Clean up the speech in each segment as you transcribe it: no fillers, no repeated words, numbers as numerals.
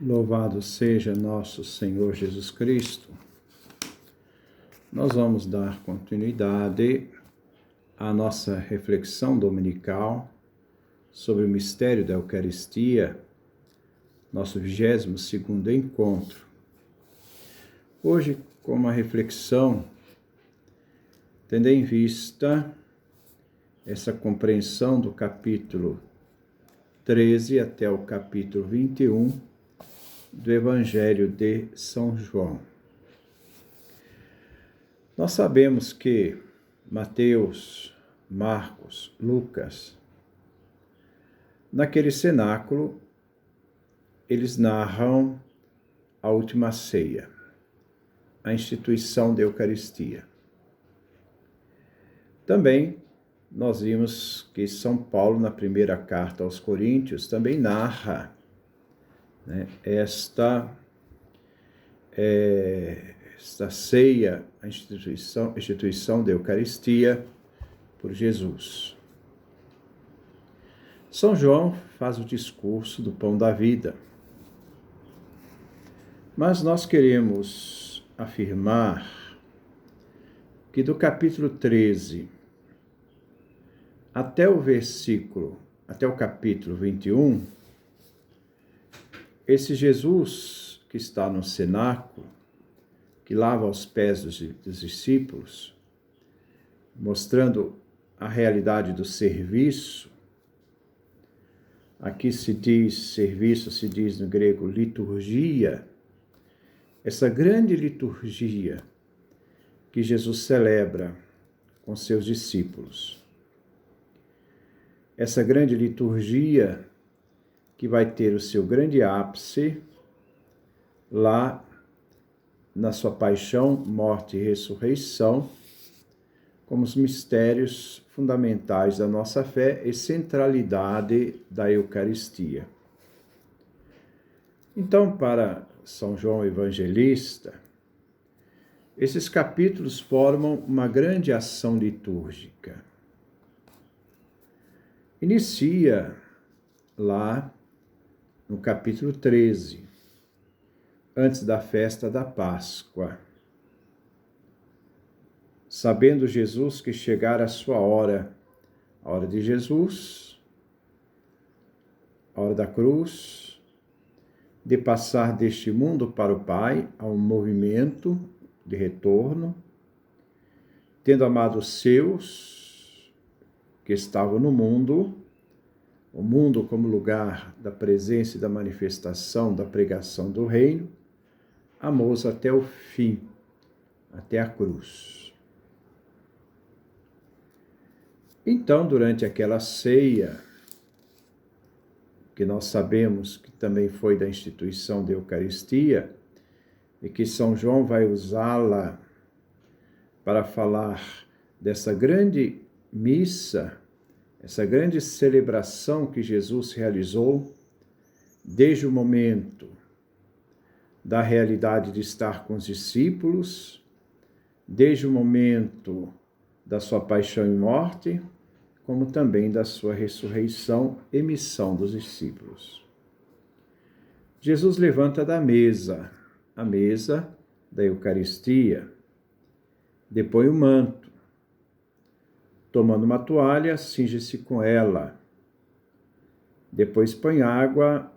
Louvado seja nosso Senhor Jesus Cristo. Nós vamos dar continuidade à nossa reflexão dominical sobre o mistério da Eucaristia, nosso 22º encontro. Hoje, com uma reflexão, tendo em vista essa compreensão do capítulo 13 até o capítulo 21 do Evangelho de São João. Nós sabemos que Mateus, Marcos, Lucas, naquele cenáculo, eles narram a última ceia, a instituição da Eucaristia. Também nós vimos que São Paulo, na primeira carta aos Coríntios, também narra esta ceia, a instituição da Eucaristia por Jesus. São João faz o discurso do pão da vida. Mas nós queremos afirmar que do capítulo 13 até o capítulo 21, esse Jesus que está no cenáculo, que lava os pés dos discípulos, mostrando a realidade do serviço. Aqui se diz serviço, se diz no grego liturgia. Essa grande liturgia que Jesus celebra com seus discípulos. Essa grande liturgia que vai ter o seu grande ápice lá na sua paixão, morte e ressurreição, como os mistérios fundamentais da nossa fé e centralidade da Eucaristia. Então, para São João Evangelista, esses capítulos formam uma grande ação litúrgica. Inicia lá no capítulo 13, antes da festa da Páscoa. Sabendo Jesus que chegara a sua hora, a hora de Jesus, a hora da cruz, de passar deste mundo para o Pai, a um movimento de retorno, tendo amado os seus que estavam no mundo, o mundo como lugar da presença e da manifestação da pregação do reino, amou-os até o fim, até a cruz. Então, durante aquela ceia, que nós sabemos que também foi da instituição da Eucaristia, e que São João vai usá-la para falar dessa grande missa, essa grande celebração que Jesus realizou desde o momento da realidade de estar com os discípulos, desde o momento da sua paixão e morte, como também da sua ressurreição e missão dos discípulos. Jesus levanta da mesa, a mesa da Eucaristia, depõe o manto, tomando uma toalha, cinge-se com ela. Depois põe água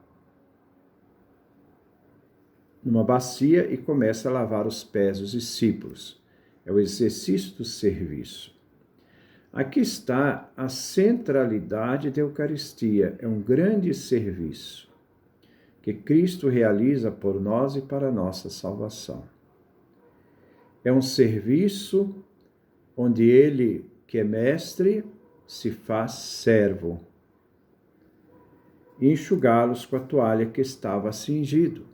numa bacia e começa a lavar os pés dos discípulos. É o exercício do serviço. Aqui está a centralidade da Eucaristia. É um grande serviço que Cristo realiza por nós e para a nossa salvação. É um serviço onde Ele, que é mestre, se faz servo, e enxugá-los com a toalha que estava cingido.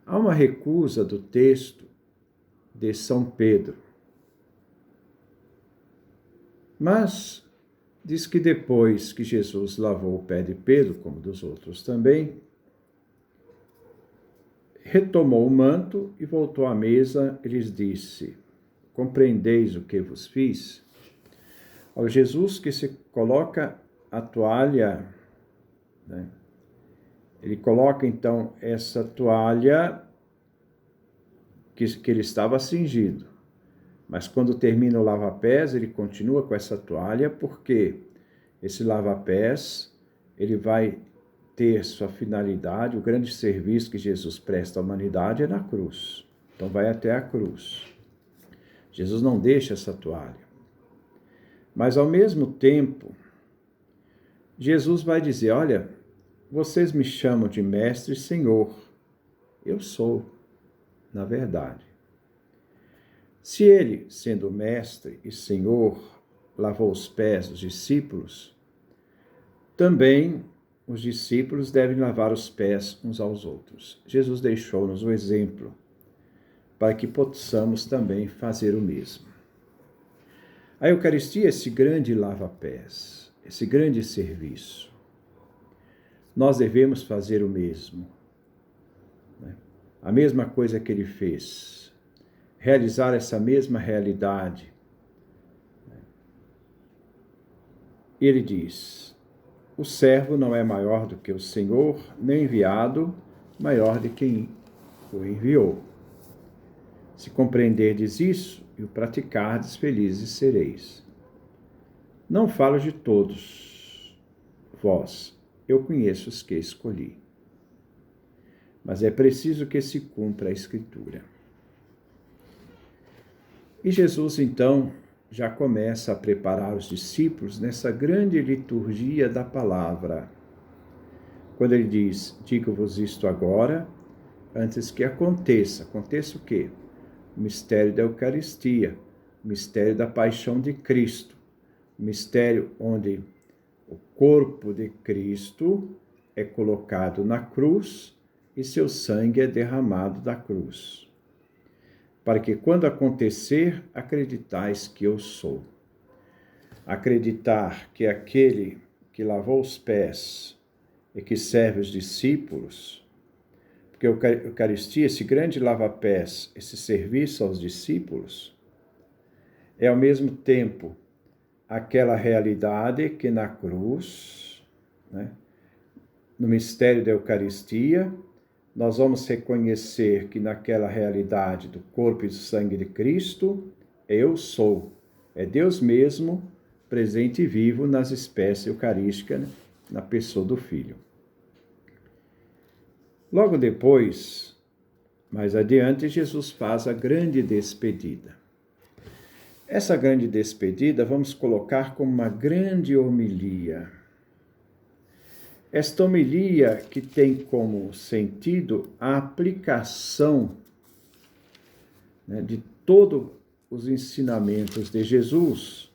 Há uma recusa do texto de São Pedro, mas diz que depois que Jesus lavou o pé de Pedro, como dos outros também, retomou o manto e voltou à mesa e lhes disse: compreendeis o que vos fiz? Ao Jesus que se coloca a toalha Ele coloca então essa toalha que ele estava cingido. Mas quando termina o lava-pés, ele continua com essa toalha, porque esse lava-pés, ele vai ter sua finalidade, o grande serviço que Jesus presta à humanidade é na cruz. Então vai até a cruz. Jesus não deixa essa toalha. Mas ao mesmo tempo, Jesus vai dizer, olha, vocês me chamam de mestre e senhor. Eu sou, na verdade. Se ele, sendo mestre e senhor, lavou os pés dos discípulos, também os discípulos devem lavar os pés uns aos outros. Jesus deixou-nos o exemplo para que possamos também fazer o mesmo. A Eucaristia é esse grande lava-pés, esse grande serviço. Nós devemos fazer o mesmo. A mesma coisa que ele fez. Realizar essa mesma realidade. Ele diz, o servo não é maior do que o Senhor, nem enviado maior de quem o enviou. Se compreenderdes isso e o praticardes, felizes sereis. Não falo de todos vós, eu conheço os que escolhi. Mas é preciso que se cumpra a Escritura. E Jesus, então, já começa a preparar os discípulos nessa grande liturgia da palavra. Quando ele diz, digo-vos isto agora, antes que aconteça. Aconteça o quê? O mistério da Eucaristia, o mistério da paixão de Cristo, o mistério onde o corpo de Cristo é colocado na cruz e seu sangue é derramado da cruz. Para que quando acontecer, acreditais que eu sou. Acreditar que aquele que lavou os pés e que serve os discípulos, porque a Eucaristia, esse grande lava-pés, esse serviço aos discípulos, é ao mesmo tempo aquela realidade que na cruz, no mistério da Eucaristia, nós vamos reconhecer que naquela realidade do corpo e do sangue de Cristo, eu sou. É Deus mesmo, presente e vivo nas espécies eucarísticas, na pessoa do Filho. Logo depois, mais adiante, Jesus faz a grande despedida. Essa grande despedida vamos colocar como uma grande homilia. Esta homilia que tem como sentido a aplicação de todos os ensinamentos de Jesus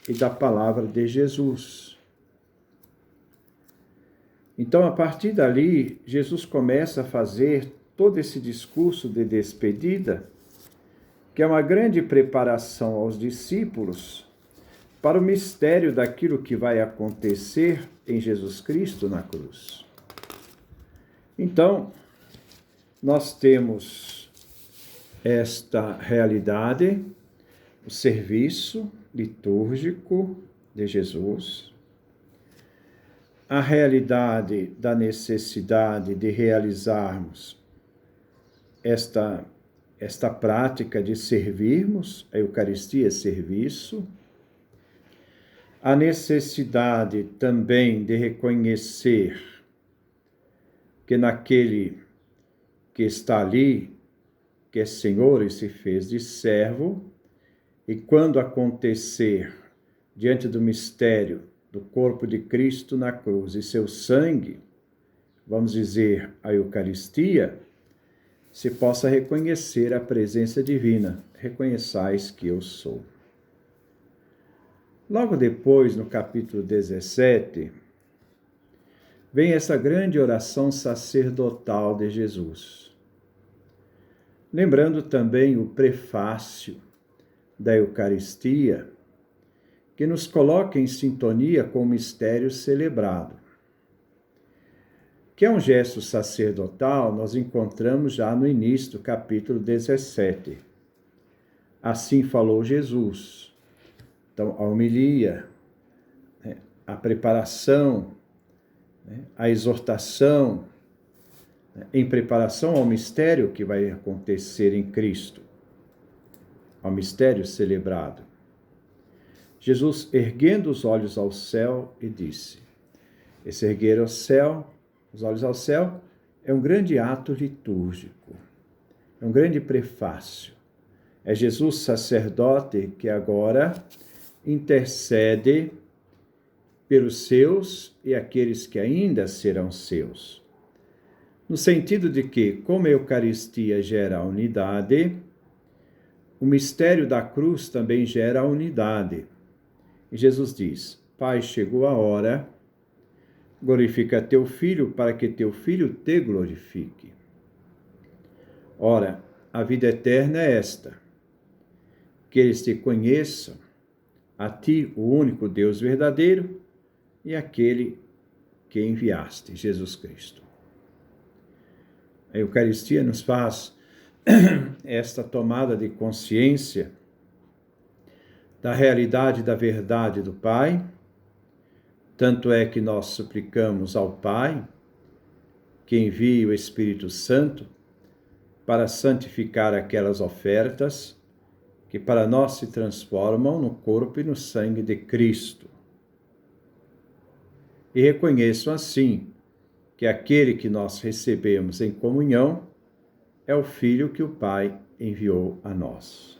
e da palavra de Jesus. Então, a partir dali, Jesus começa a fazer todo esse discurso de despedida, que é uma grande preparação aos discípulos para o mistério daquilo que vai acontecer em Jesus Cristo na cruz. Então, nós temos esta realidade, o serviço litúrgico de Jesus, a realidade da necessidade de realizarmos esta prática de servirmos, a Eucaristia é serviço, a necessidade também de reconhecer que naquele que está ali, que é Senhor e se fez de servo, e quando acontecer diante do mistério do corpo de Cristo na cruz e seu sangue, vamos dizer, a Eucaristia, se possa reconhecer a presença divina. Reconheçais que eu sou. Logo depois, no capítulo 17, vem essa grande oração sacerdotal de Jesus. Lembrando também o prefácio da Eucaristia, que nos coloca em sintonia com o mistério celebrado. Que é um gesto sacerdotal, nós encontramos já no início do capítulo 17. Assim falou Jesus. Então, a homilia, a preparação, a exortação, em preparação ao mistério que vai acontecer em Cristo, ao mistério celebrado. Jesus, erguendo os olhos ao céu, e disse: esse erguer ao céu, os olhos ao céu, é um grande ato litúrgico, é um grande prefácio. É Jesus sacerdote que agora intercede pelos seus e aqueles que ainda serão seus. No sentido de que, como a Eucaristia gera a unidade, o mistério da cruz também gera a unidade. E Jesus diz: Pai, chegou a hora, glorifica teu Filho, para que teu Filho te glorifique. Ora, a vida eterna é esta: que eles te conheçam, a ti, o único Deus verdadeiro, e aquele que enviaste, Jesus Cristo. A Eucaristia nos faz esta tomada de consciência da realidade da verdade do Pai. Tanto é que nós suplicamos ao Pai que envie o Espírito Santo para santificar aquelas ofertas que para nós se transformam no corpo e no sangue de Cristo. E reconheço assim que aquele que nós recebemos em comunhão é o Filho que o Pai enviou a nós.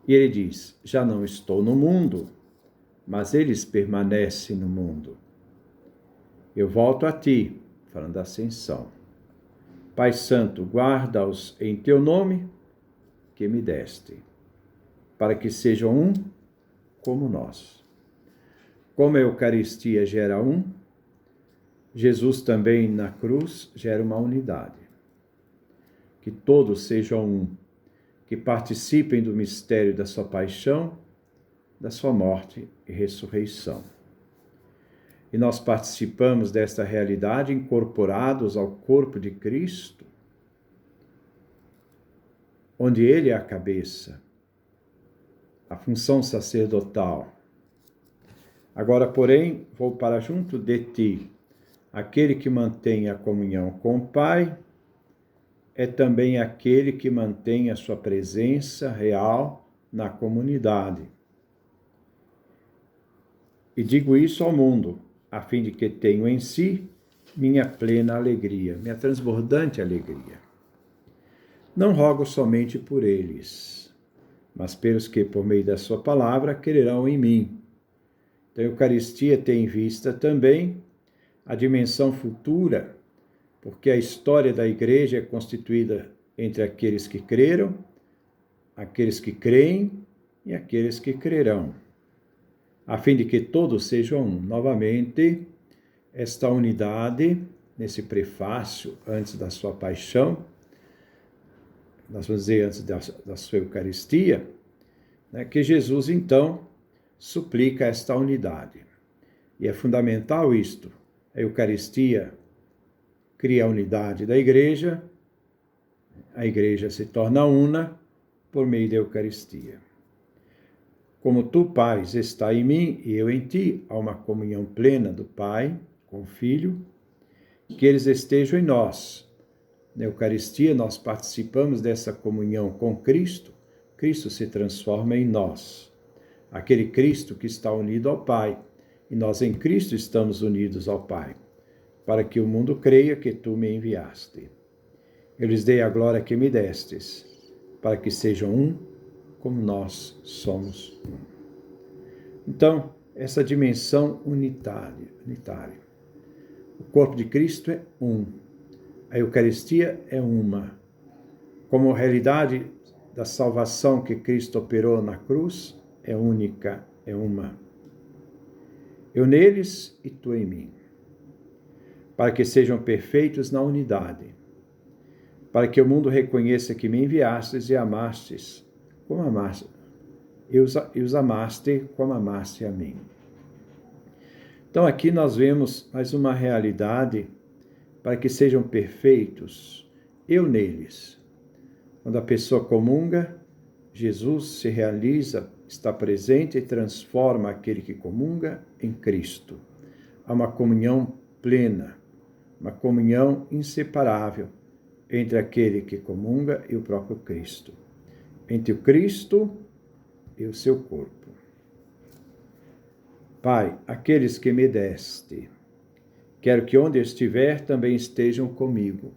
E ele diz: já não estou no mundo, mas eles permanecem no mundo. Eu volto a ti, falando da ascensão. Pai Santo, guarda-os em teu nome que me deste, para que sejam um como nós. Como a Eucaristia gera um, Jesus também na cruz gera uma unidade. Que todos sejam um, que participem do mistério da sua paixão, da sua morte e ressurreição. E nós participamos desta realidade incorporados ao corpo de Cristo, onde Ele é a cabeça, a função sacerdotal. Agora, porém, vou para junto de ti. Aquele que mantém a comunhão com o Pai é também aquele que mantém a sua presença real na comunidade. E digo isso ao mundo, a fim de que tenham em si minha plena alegria, minha transbordante alegria. Não rogo somente por eles, mas pelos que, por meio da sua palavra, crerão em mim. Então, a Eucaristia tem em vista também a dimensão futura, porque a história da Igreja é constituída entre aqueles que creram, aqueles que creem e aqueles que crerão, a fim de que todos sejam um. Novamente, esta unidade, nesse prefácio, antes da sua paixão, nós vamos dizer antes da sua Eucaristia, né, que Jesus, então, suplica esta unidade. E é fundamental isto. A Eucaristia cria a unidade da Igreja, a Igreja se torna una por meio da Eucaristia. Como tu, Pai, está em mim e eu em ti, há uma comunhão plena do Pai com o Filho, que eles estejam em nós. Na Eucaristia nós participamos dessa comunhão com Cristo, Cristo se transforma em nós. Aquele Cristo que está unido ao Pai, e nós em Cristo estamos unidos ao Pai, para que o mundo creia que tu me enviaste. Eu lhes dei a glória que me destes, para que sejam um, como nós somos um. Então, essa dimensão unitária. O corpo de Cristo é um. A Eucaristia é uma. Como realidade da salvação que Cristo operou na cruz, é única, é uma. Eu neles e tu em mim. Para que sejam perfeitos na unidade. Para que o mundo reconheça que me enviastes e amastes, como amaste, e os amaste como amaste a mim. Então aqui nós vemos mais uma realidade para que sejam perfeitos, eu neles. Quando a pessoa comunga, Jesus se realiza, está presente e transforma aquele que comunga em Cristo. Há uma comunhão plena, uma comunhão inseparável entre aquele que comunga e o próprio Cristo, entre o Cristo e o seu corpo. Pai, aqueles que me deste, quero que onde estiver também estejam comigo,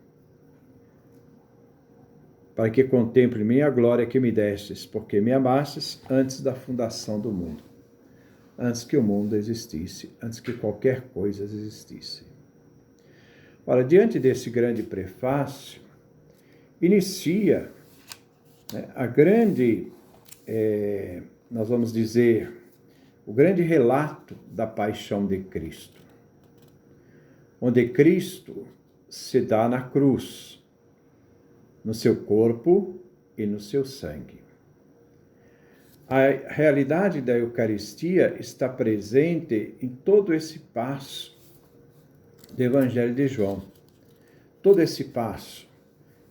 para que contemple minha glória que me destes, porque me amastes antes da fundação do mundo, antes que o mundo existisse, antes que qualquer coisa existisse. Ora, diante desse grande prefácio, inicia a grande, nós vamos dizer, o grande relato da paixão de Cristo, onde Cristo se dá na cruz, no seu corpo e no seu sangue. A realidade da Eucaristia está presente em todo esse passo do Evangelho de João. Todo esse passo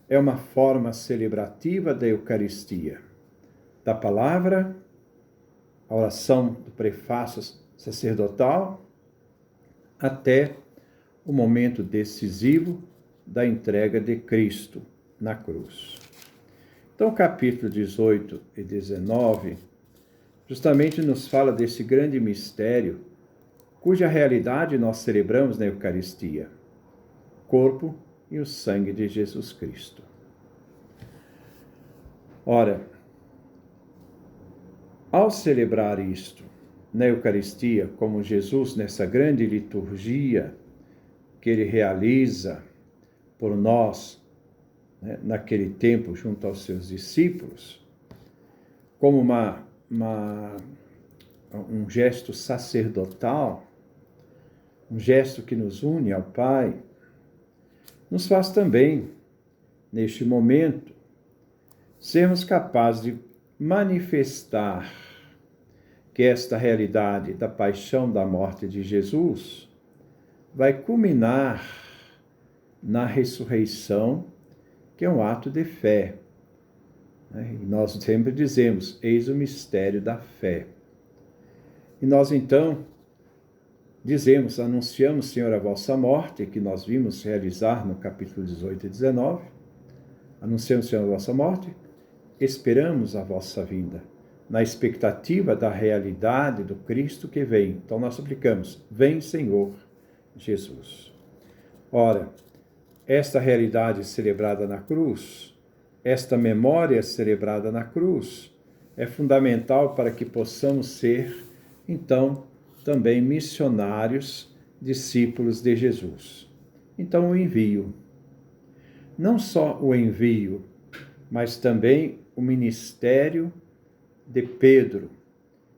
é uma forma celebrativa da Eucaristia, da palavra, a oração do prefácio sacerdotal, até o momento decisivo da entrega de Cristo na cruz. Então, capítulo 18 e 19, justamente nos fala desse grande mistério, cuja realidade nós celebramos na Eucaristia, o corpo e o sangue de Jesus Cristo. Ora, ao celebrar isto na Eucaristia, como Jesus nessa grande liturgia que ele realiza por nós, naquele tempo junto aos seus discípulos, como um gesto sacerdotal, um gesto que nos une ao Pai, nos faz também, neste momento, sermos capazes de manifestar que esta realidade da paixão, da morte de Jesus vai culminar na ressurreição, que é um ato de fé. E nós sempre dizemos, eis o mistério da fé. E nós então dizemos, anunciamos, Senhor, a vossa morte, que nós vimos realizar no capítulo 18 e 19. Anunciamos, Senhor, a vossa morte, esperamos a vossa vinda, na expectativa da realidade do Cristo que vem. Então nós suplicamos, vem, Senhor Jesus. Ora, esta realidade celebrada na cruz, esta memória celebrada na cruz, é fundamental para que possamos ser, então, também missionários, discípulos de Jesus. Então, o envio. Não só o envio, mas também o ministério de Pedro,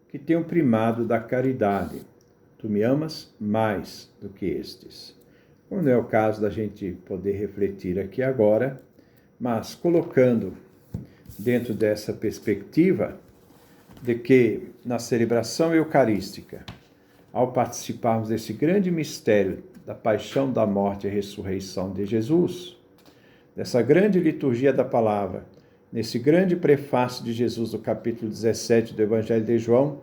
que tem o primado da caridade. Tu me amas mais do que estes. Não é o caso da gente poder refletir aqui agora, mas colocando dentro dessa perspectiva de que na celebração eucarística, ao participarmos desse grande mistério da paixão, da morte e ressurreição de Jesus, dessa grande liturgia da palavra, nesse grande prefácio de Jesus do capítulo 17 do Evangelho de João,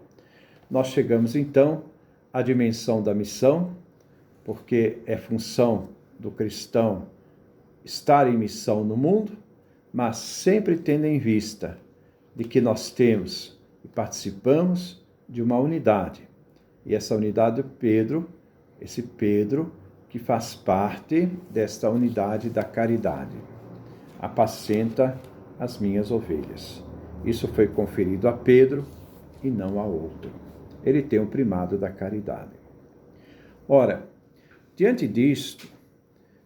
nós chegamos então à dimensão da missão, porque é função do cristão estar em missão no mundo, mas sempre tendo em vista de que nós temos e participamos de uma unidade. E essa unidade do Pedro, esse Pedro que faz parte desta unidade da caridade. Apacenta as minhas ovelhas. Isso foi conferido a Pedro e não a outro. Ele tem o primado da caridade. Ora, diante disto,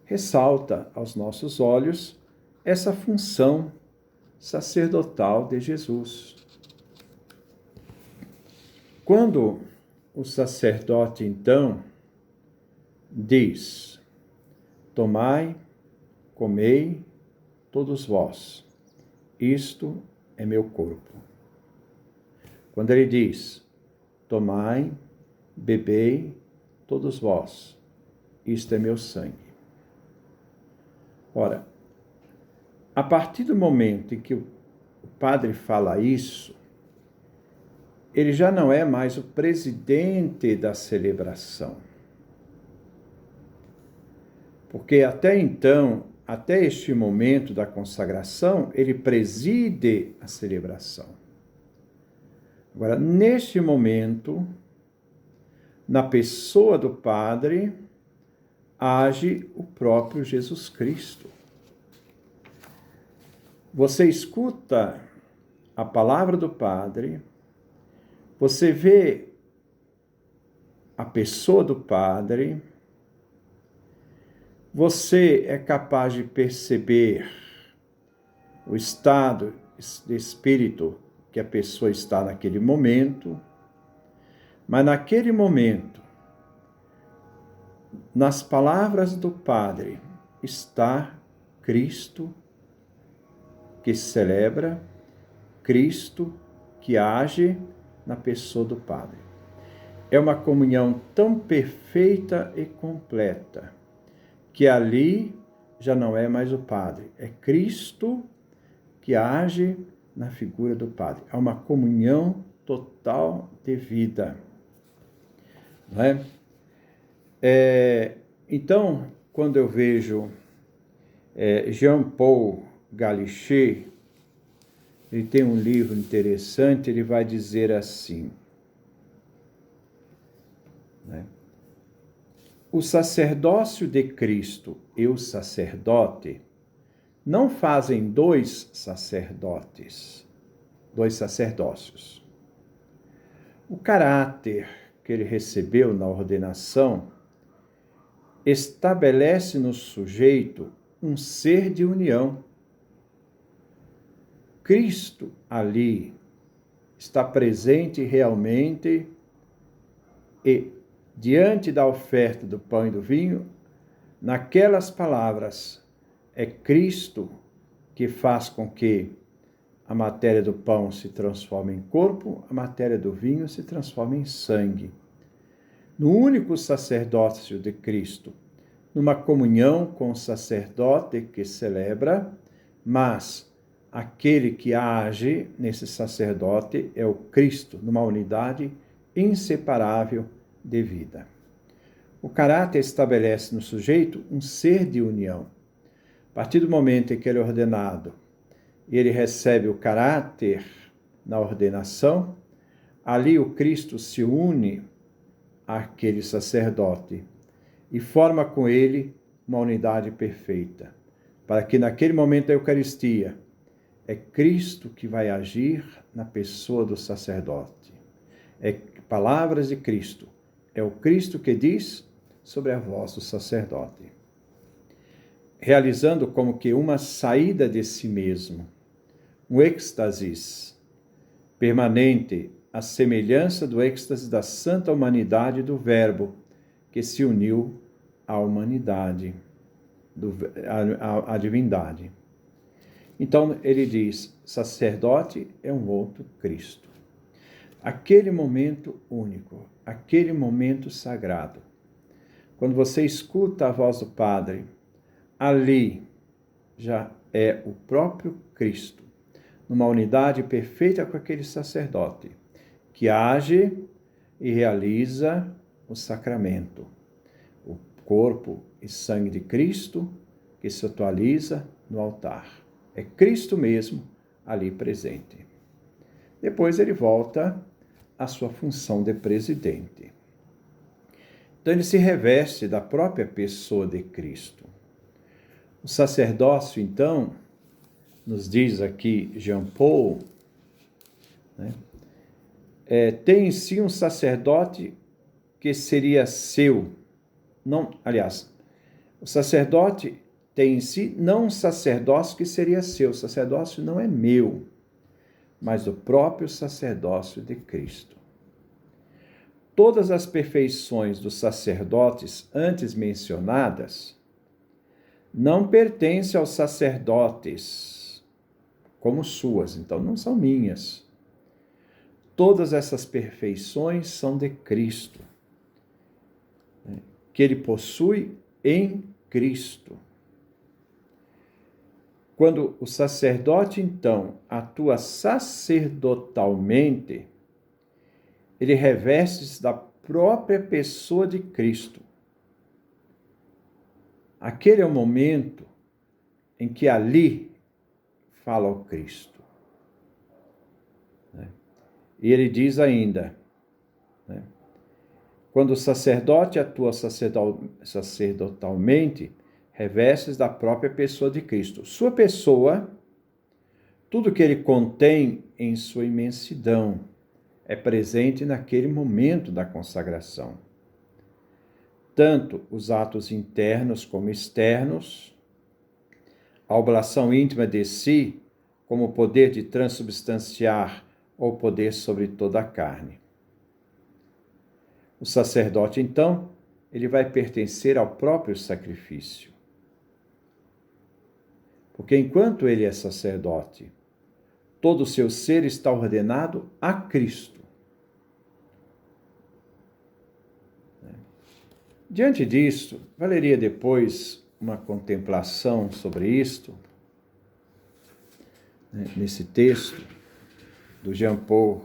ressalta aos nossos olhos essa função sacerdotal de Jesus. Quando o sacerdote, então, diz, tomai, comei, todos vós, isto é meu corpo. Quando ele diz, tomai, bebei, todos vós, isto é meu sangue. Ora, a partir do momento em que o padre fala isso, ele já não é mais o presidente da celebração. Porque até então, até este momento da consagração, ele preside a celebração. Agora, neste momento, na pessoa do Padre, age o próprio Jesus Cristo. Você escuta a palavra do Padre, você vê a pessoa do Padre, você é capaz de perceber o estado de espírito que a pessoa está naquele momento, mas naquele momento, nas palavras do Padre, está Cristo que celebra, Cristo que age na pessoa do Padre. É uma comunhão tão perfeita e completa, que ali já não é mais o Padre, é Cristo que age na figura do Padre. É uma comunhão total de vida. Não é? Então, quando eu vejo Jean-Paul Galichet, ele tem um livro interessante, ele vai dizer assim, né? O sacerdócio de Cristo e o sacerdote não fazem dois sacerdócios. O caráter que ele recebeu na ordenação estabelece no sujeito um ser de união. Cristo ali está presente realmente e, diante da oferta do pão e do vinho, naquelas palavras, é Cristo que faz com que a matéria do pão se transforme em corpo, a matéria do vinho se transforme em sangue. No único sacerdócio de Cristo, numa comunhão com o sacerdote que celebra, mas aquele que age nesse sacerdote é o Cristo, numa unidade inseparável de vida. O caráter estabelece no sujeito um ser de união. A partir do momento em que ele é ordenado e ele recebe o caráter na ordenação, ali o Cristo se une àquele sacerdote e forma com ele uma unidade perfeita, para que naquele momento da Eucaristia é Cristo que vai agir na pessoa do sacerdote. É palavras de Cristo. É o Cristo que diz sobre a voz do sacerdote. Realizando como que uma saída de si mesmo, um êxtase permanente, à semelhança do êxtase da santa humanidade do Verbo, que se uniu à humanidade, à divindade. Então, ele diz, sacerdote é um outro Cristo. Aquele momento único, aquele momento sagrado. Quando você escuta a voz do Padre, ali já é o próprio Cristo, numa unidade perfeita com aquele sacerdote, que age e realiza o sacramento, o corpo e sangue de Cristo que se atualiza no altar. É Cristo mesmo ali presente. Depois ele volta à sua função de presidente. Então ele se reveste da própria pessoa de Cristo. O sacerdócio, então, nos diz aqui Jean Paul, né, tem em si um sacerdote que seria seu. Não, aliás, o sacerdote tem em si não um sacerdócio que seria seu. O sacerdócio não é meu, mas do próprio sacerdócio de Cristo. Todas as perfeições dos sacerdotes antes mencionadas não pertencem aos sacerdotes como suas, então não são minhas. Todas essas perfeições são de Cristo, que ele possui em Cristo. Quando o sacerdote, então, atua sacerdotalmente, ele reveste-se da própria pessoa de Cristo. aquele é o momento em que ali fala o Cristo. E ele diz ainda, quando o sacerdote atua sacerdotalmente, revestes da própria pessoa de Cristo. Sua pessoa, tudo que ele contém em sua imensidão, é presente naquele momento da consagração. Tanto os atos internos como externos, a oblação íntima de si, como o poder de transubstanciar ou poder sobre toda a carne. O sacerdote, então, ele vai pertencer ao próprio sacrifício. Porque enquanto ele é sacerdote, todo o seu ser está ordenado a Cristo. Diante disto, valeria depois uma contemplação sobre isto, nesse texto do Jean-Paul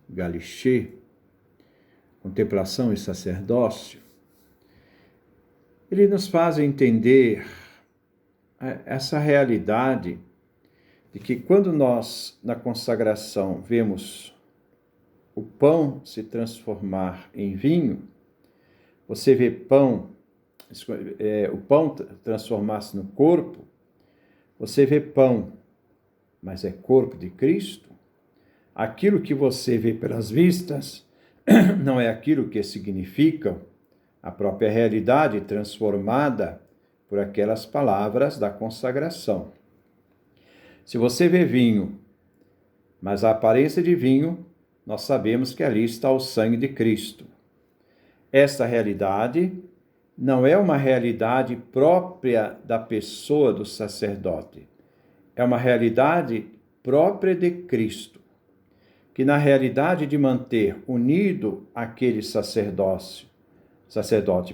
Galichet, Contemplação e Sacerdócio. Ele nos faz entender essa realidade de que quando nós, na consagração, vemos o pão se transformar em vinho, você vê o pão transformar-se no corpo, você vê pão, mas é corpo de Cristo. Aquilo que você vê pelas vistas não é aquilo que significa a própria realidade transformada por aquelas palavras da consagração. Se você vê vinho, mas a aparência de vinho, nós sabemos que ali está o sangue de Cristo. Esta realidade não é uma realidade própria da pessoa do sacerdote. É uma realidade própria de Cristo, que na realidade de manter unido aquele sacerdote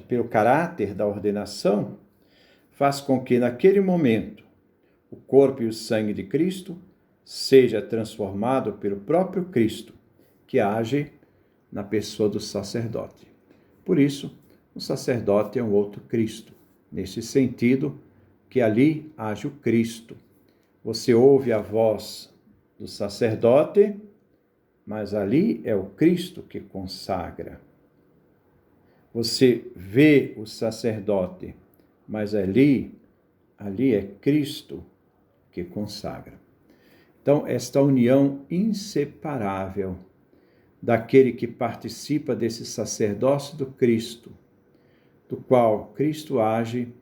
pelo caráter da ordenação, faz com que naquele momento o corpo e o sangue de Cristo seja transformado pelo próprio Cristo, que age na pessoa do sacerdote. Por isso, o sacerdote é um outro Cristo, nesse sentido que ali age o Cristo. Você ouve a voz do sacerdote, mas ali é o Cristo que consagra. Você vê o sacerdote, mas ali é Cristo que consagra. Então, esta união inseparável daquele que participa desse sacerdócio do Cristo, do qual Cristo age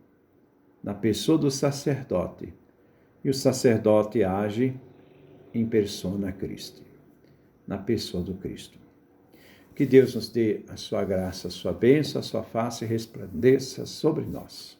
na pessoa do sacerdote, e o sacerdote age em persona Christi, na pessoa do Cristo. Que Deus nos dê a sua graça, a sua bênção, a sua face resplandeça sobre nós.